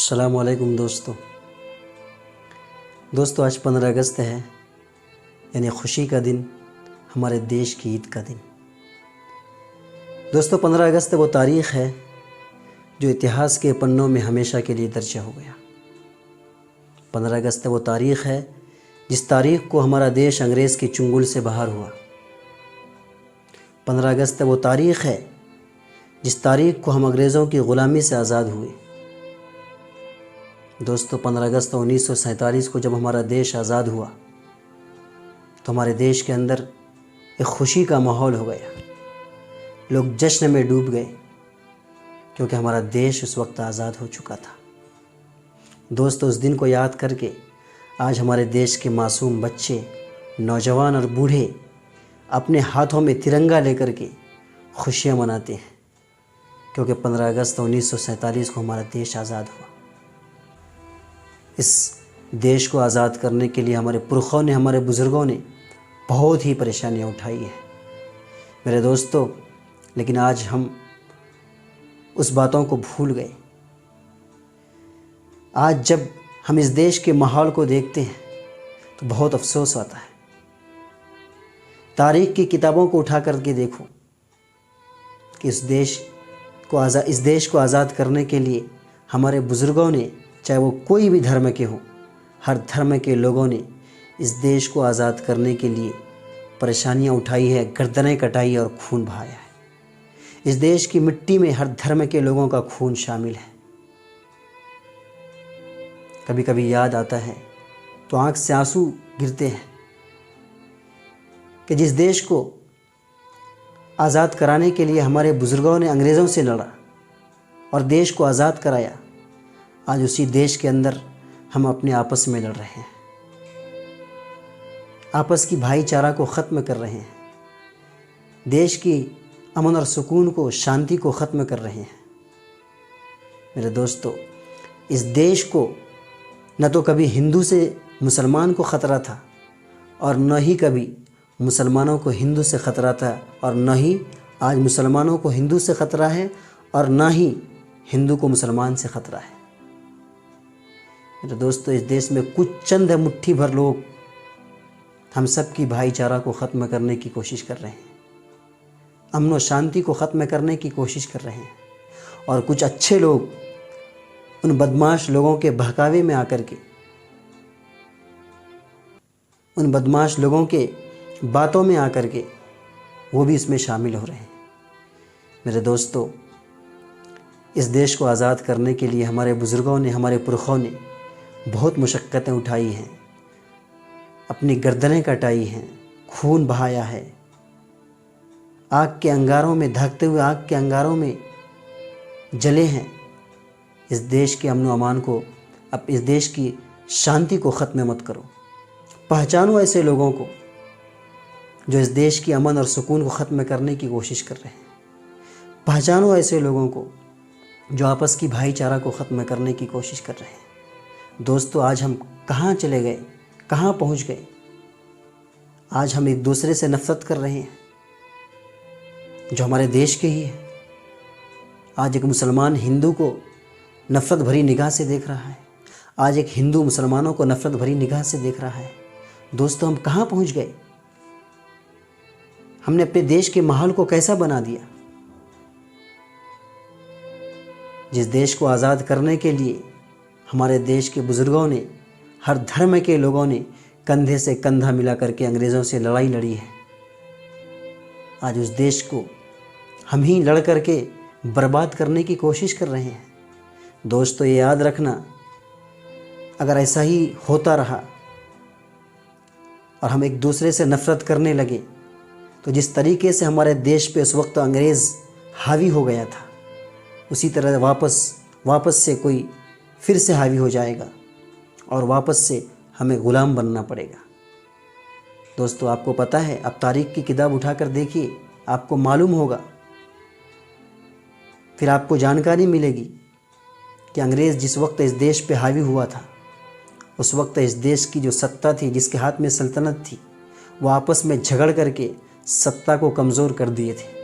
अस्सलाम वालेकुम दोस्तों आज 15 अगस्त है, यानी खुशी का दिन, हमारे देश की ईद का दिन। दोस्तों 15 अगस्त वो तारीख़ है जो इतिहास के पन्नों में हमेशा के लिए दर्ज हो गया। 15 अगस्त वो तारीख़ है जिस तारीख़ को हमारा देश अंग्रेज़ की चुंगल से बाहर हुआ। 15 अगस्त वो तारीख़ है जिस तारीख़ को हम अंग्रेज़ों की ग़ुलामी से आज़ाद हुए। दोस्तों 15 अगस्त 1947 को जब हमारा देश आज़ाद हुआ तो हमारे देश के अंदर एक खुशी का माहौल हो गया। लोग जश्न में डूब गए क्योंकि हमारा देश उस वक्त आज़ाद हो चुका था। दोस्तों उस दिन को याद करके आज हमारे देश के मासूम बच्चे, नौजवान और बूढ़े अपने हाथों में तिरंगा लेकर के खुशियाँ मनाते हैं क्योंकि 15 अगस्त 1947 को हमारा देश आज़ाद हुआ। इस देश को आज़ाद करने के लिए हमारे पुरखों ने, हमारे बुज़ुर्गों ने बहुत ही परेशानियाँ उठाई हैं मेरे दोस्तों, लेकिन आज हम उस बातों को भूल गए। आज जब हम इस देश के माहौल को देखते हैं तो बहुत अफसोस आता है। तारीख़ की किताबों को उठा करके देखो कि इस देश को आज़ाद करने के लिए हमारे बुज़ुर्गों ने, चाहे वो कोई भी धर्म के हों, हर धर्म के लोगों ने इस देश को आज़ाद करने के लिए परेशानियां उठाई है, गर्दनें कटाई और खून बहाया है। इस देश की मिट्टी में हर धर्म के लोगों का खून शामिल है। कभी कभी याद आता है तो आंख से आंसू गिरते हैं कि जिस देश को आज़ाद कराने के लिए हमारे बुज़ुर्गों ने अंग्रेज़ों से लड़ा और देश को आज़ाद कराया, आज उसी देश के अंदर हम अपने आपस में लड़ रहे हैं, आपस की भाईचारा को ख़त्म कर रहे हैं, देश की अमन और सुकून को, शांति को ख़त्म कर रहे हैं। मेरे दोस्तों इस देश को न तो कभी हिंदू से मुसलमान को ख़तरा था और न ही कभी मुसलमानों को हिंदू से ख़तरा था, और न ही आज मुसलमानों को हिंदू से ख़तरा है और न ही हिंदू को मुसलमान से ख़तरा है। मेरे दोस्तों इस देश में कुछ चंद मुट्ठी भर लोग हम सब की भाईचारा को ख़त्म करने की कोशिश कर रहे हैं, अमन व शांति को ख़त्म करने की कोशिश कर रहे हैं, और कुछ अच्छे लोग उन बदमाश लोगों के बहकावे में आकर के, उन बदमाश लोगों के बातों में आकर के वो भी इसमें शामिल हो रहे हैं। मेरे दोस्तों इस देश को आज़ाद करने के लिए हमारे बुज़ुर्गों ने, हमारे पुरखों ने बहुत मुशक्क़तें उठाई हैं, अपनी गर्दनें कटाई हैं, खून बहाया है, आग के अंगारों में, धकते हुए आग के अंगारों में जले हैं। इस देश के अमन व अमान को, अब इस देश की शांति को ख़त्म मत करो। पहचानो ऐसे लोगों को जो इस देश की अमन और सुकून को ख़त्म करने की कोशिश कर रहे हैं। पहचानो ऐसे लोगों को जो आपस की भाईचारा को ख़त्म करने की कोशिश कर रहे हैं। दोस्तों आज हम कहाँ चले गए, कहाँ पहुँच गए? आज हम एक दूसरे से नफ़रत कर रहे हैं जो हमारे देश के ही है। आज एक मुसलमान हिंदू को नफ़रत भरी निगाह से देख रहा है, आज एक हिंदू मुसलमानों को नफ़रत भरी निगाह से देख रहा है। दोस्तों हम कहाँ पहुँच गए? हमने अपने देश के माहौल को कैसा बना दिया? जिस देश को आज़ाद करने के लिए हमारे देश के बुज़ुर्गों ने, हर धर्म के लोगों ने कंधे से कंधा मिला करके अंग्रेज़ों से लड़ाई लड़ी है, आज उस देश को हम ही लड़ करके बर्बाद करने की कोशिश कर रहे हैं। दोस्तों ये याद रखना, अगर ऐसा ही होता रहा और हम एक दूसरे से नफ़रत करने लगे तो जिस तरीके से हमारे देश पे उस वक्त अंग्रेज़ हावी हो गया था, उसी तरह वापस से कोई फिर से हावी हो जाएगा और वापस से हमें ग़ुलाम बनना पड़ेगा। दोस्तों आपको पता है, आप तारीख़ की किताब उठाकर देखिए, आपको मालूम होगा, फिर आपको जानकारी मिलेगी कि अंग्रेज़ जिस वक्त इस देश पे हावी हुआ था, उस वक्त इस देश की जो सत्ता थी, जिसके हाथ में सल्तनत थी, वो आपस में झगड़ करके सत्ता को कमज़ोर कर दिए थे,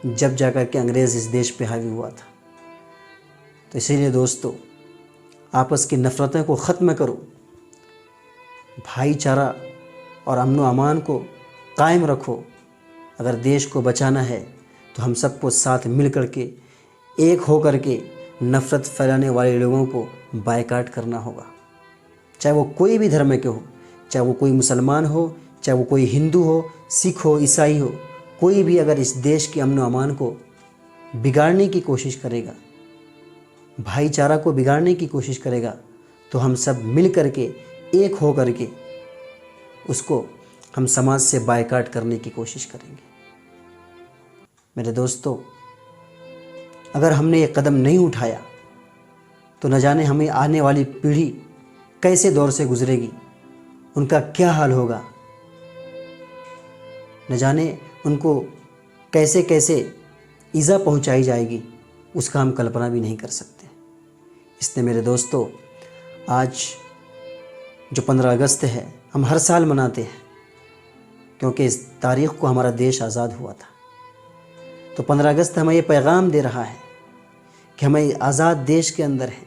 जब जाकर के अंग्रेज़ इस देश पे हावी हुआ था। तो इसीलिए दोस्तों आपस की नफ़रतें को ख़त्म करो, भाईचारा और अमन व अमान को कायम रखो। अगर देश को बचाना है तो हम सबको साथ मिल कर के, एक हो कर के नफ़रत फैलाने वाले लोगों को बायकाट करना होगा। चाहे वो कोई भी धर्म के हो, चाहे वो कोई मुसलमान हो, चाहे वो कोई हिंदू हो, सिख हो, ईसाई हो, कोई भी अगर इस देश के अमन व अमान को बिगाड़ने की कोशिश करेगा, भाईचारा को बिगाड़ने की कोशिश करेगा, तो हम सब मिल कर के, एक हो कर के उसको हम समाज से बायकाट करने की कोशिश करेंगे। मेरे दोस्तों, अगर हमने ये कदम नहीं उठाया तो न जाने हमें आने वाली पीढ़ी कैसे दौर से गुजरेगी, उनका क्या हाल होगा, न जाने उनको कैसे कैसे ईज़ा पहुंचाई जाएगी, उसका हम कल्पना भी नहीं कर सकते। इसलिए मेरे दोस्तों, आज जो 15 अगस्त है हम हर साल मनाते हैं, क्योंकि इस तारीख़ को हमारा देश आज़ाद हुआ था। तो 15 अगस्त हमें ये पैगाम दे रहा है कि हमें आज़ाद देश के अंदर है,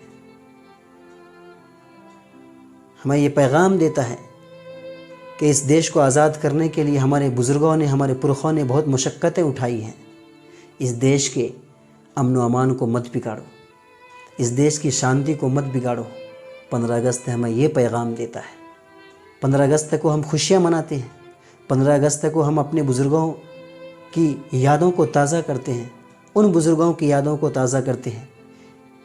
हमें ये पैगाम देता है कि इस देश को आज़ाद करने के लिए हमारे बुज़ुर्गों ने, हमारे पुरखों ने बहुत मशक्क़तें उठाई हैं। इस देश के अमन व अमान को मत बिगाड़ो, इस देश की शांति को मत बिगाड़ो। 15 अगस्त हमें ये पैगाम देता है। 15 अगस्त को हम खुशियाँ मनाते हैं, 15 अगस्त को हम अपने बुज़ुर्गों की यादों को ताज़ा करते हैं, उन बुज़ुर्गों की यादों को ताज़ा करते हैं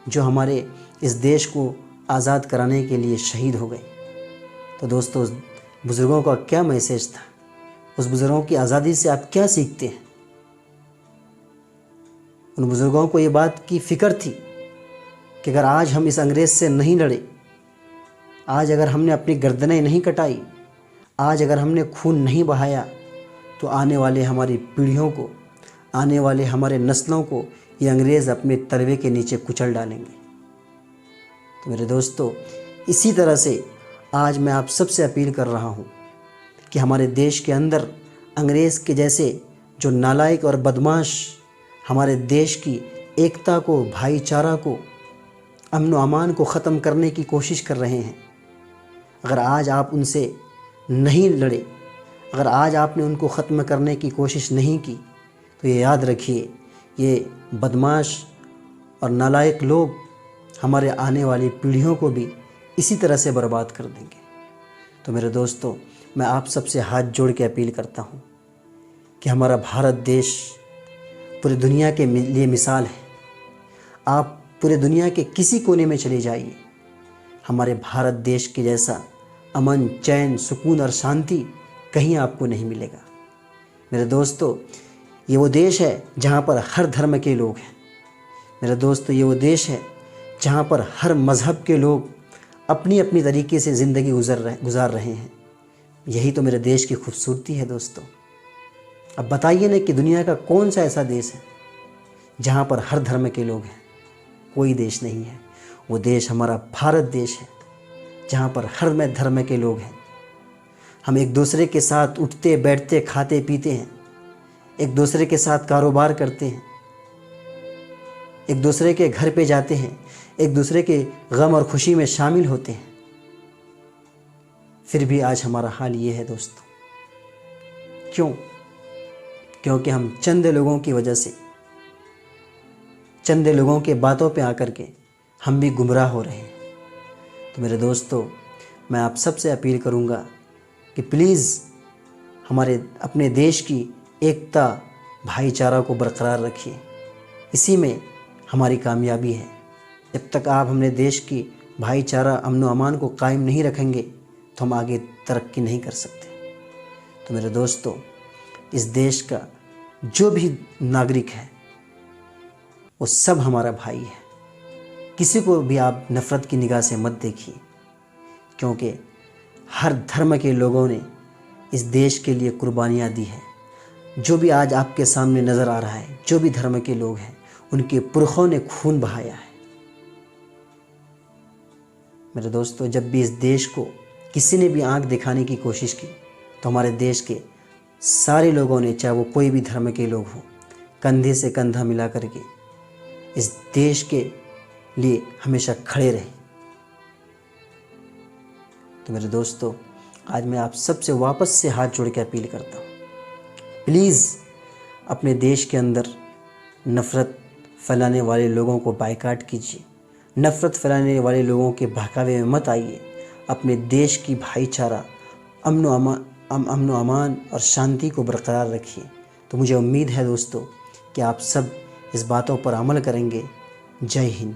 जो हमारे इस देश को आज़ाद कराने के लिए शहीद हो गए। तो दोस्तों, उस बुज़ुर्गों का क्या मैसेज था, उस बुज़ुर्गों की आज़ादी से आप क्या सीखते हैं? उन बुज़ुर्गों को ये बात की फ़िक्र थी कि अगर आज हम इस अंग्रेज़ से नहीं लड़े, आज अगर हमने अपनी गर्दनें नहीं कटाई, आज अगर हमने खून नहीं बहाया, तो आने वाले हमारी पीढ़ियों को, आने वाले हमारे नस्लों को ये अंग्रेज़ अपने तलवे के नीचे कुचल डालेंगे। तो मेरे दोस्तों, इसी तरह से आज मैं आप सबसे अपील कर रहा हूँ कि हमारे देश के अंदर अंग्रेज़ के जैसे जो नालायक और बदमाश हमारे देश की एकता को, भाईचारा को, अमन व अमान को ख़त्म करने की कोशिश कर रहे हैं, अगर आज आप उनसे नहीं लड़े, अगर आज आपने उनको ख़त्म करने की कोशिश नहीं की, तो ये याद रखिए, ये बदमाश और नालायक लोग हमारे आने वाली पीढ़ियों को भी इसी तरह से बर्बाद कर देंगे। तो मेरे दोस्तों, मैं आप सबसे हाथ जोड़ के अपील करता हूँ कि हमारा भारत देश पूरी दुनिया के लिए मिसाल है। आप पूरे दुनिया के किसी कोने में चले जाइए, हमारे भारत देश के जैसा अमन, चैन, सुकून और शांति कहीं आपको नहीं मिलेगा। मेरे दोस्तों, ये वो देश है जहाँ पर हर धर्म के लोग हैं। मेरे दोस्तों, ये वो देश है जहाँ पर हर मज़हब के लोग अपनी अपनी तरीके से ज़िंदगी गुजार रहे हैं। यही तो मेरे देश की खूबसूरती है दोस्तों। अब बताइए ना कि दुनिया का कौन सा ऐसा देश है जहाँ पर हर धर्म के लोग हैं? कोई देश नहीं है। वो देश हमारा भारत देश है जहाँ पर हर धर्म के लोग हैं। हम एक दूसरे के साथ उठते बैठते, खाते पीते हैं, एक दूसरे के साथ कारोबार करते हैं, एक दूसरे के घर पे जाते हैं, एक दूसरे के गम और खुशी में शामिल होते हैं। फिर भी आज हमारा हाल ये है दोस्तों। क्यों? क्योंकि हम चंद लोगों की वजह से, चंद लोगों के बातों पे आकर के हम भी गुमराह हो रहे हैं। तो मेरे दोस्तों, मैं आप सबसे अपील करूँगा कि प्लीज़ हमारे अपने देश की एकता, भाईचारा को बरकरार रखिए। इसी में हमारी कामयाबी है। जब तक आप हमने देश की भाईचारा, अमन व अमान को कायम नहीं रखेंगे तो हम आगे तरक्की नहीं कर सकते। तो मेरे दोस्तों, इस देश का जो भी नागरिक है वो सब हमारा भाई है। किसी को भी आप नफ़रत की निगाह से मत देखिए, क्योंकि हर धर्म के लोगों ने इस देश के लिए कुर्बानियाँ दी है। जो भी आज आपके सामने नज़र आ रहा है, जो भी धर्म के लोग हैं, उनके पुरखों ने खून बहाया है। मेरे दोस्तों, जब भी इस देश को किसी ने भी आंख दिखाने की कोशिश की तो हमारे देश के सारे लोगों ने, चाहे वो कोई भी धर्म के लोग हों, कंधे से कंधा मिला करके इस देश के लिए हमेशा खड़े रहे। तो मेरे दोस्तों, आज मैं आप सबसे वापस से हाथ जोड़ के अपील करता हूँ, प्लीज़ अपने देश के अंदर नफ़रत फैलाने वाले लोगों को बायकॉट कीजिए। नफ़रत फैलाने वाले लोगों के बहकावे में मत आइए। अपने देश की भाईचारा, अमन व अमान और शांति को बरकरार रखिए। तो मुझे उम्मीद है दोस्तों कि आप सब इस बातों पर अमल करेंगे। जय हिंद।